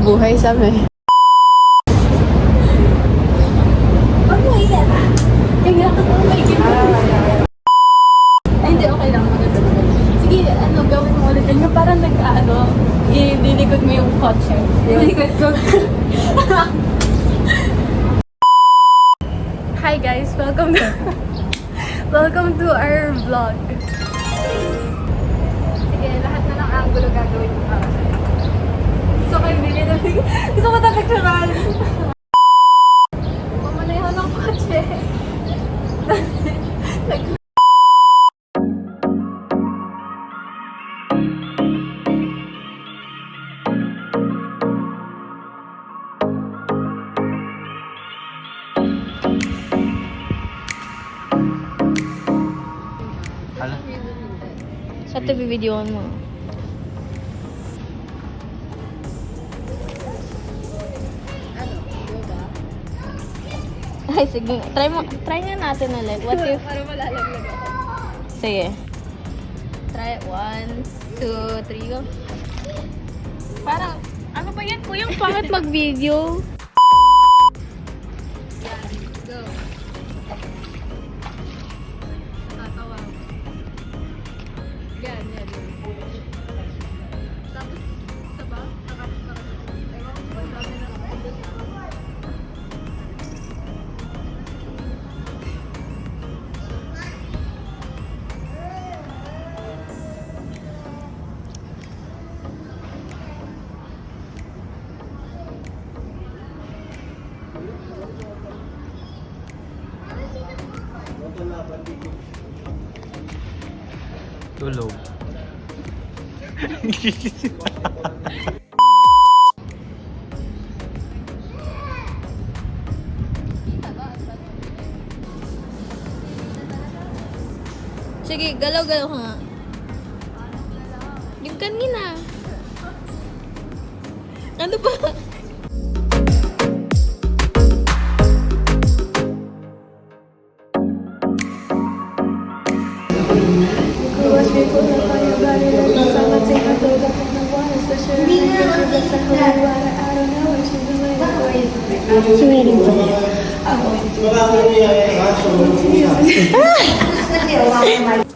buhay sa me. Pag mo iyan. Kaya ka po may Ay, hindi, okay lang. Maganda. Sige, gawin mo ulit. Yung parang ililikod mo yung kotse. Ililikod ko. Hi guys, welcome to our vlog. Sige, lahat na ng angulo gagawin ko para sa'yo. Gusto ko yung binili. Gusto ko tapicturan. Pamanehan ng kotse. Sa ito bibidyoan mo. Ay, sige. Try nga natin ulit. What if... Para malalaglag ako. Sige. Try it. 1, 2, 3, go. Parang, ano ba yan? Kuyang pangit mag-video. Yan, go. Nakatawa. Yan. Tapos, isa ba? Ewan ko ba sabi na Tulog. Sige, galaw-galaw ka nga. Yung kanina. Ano ba? She waiting for me. Wala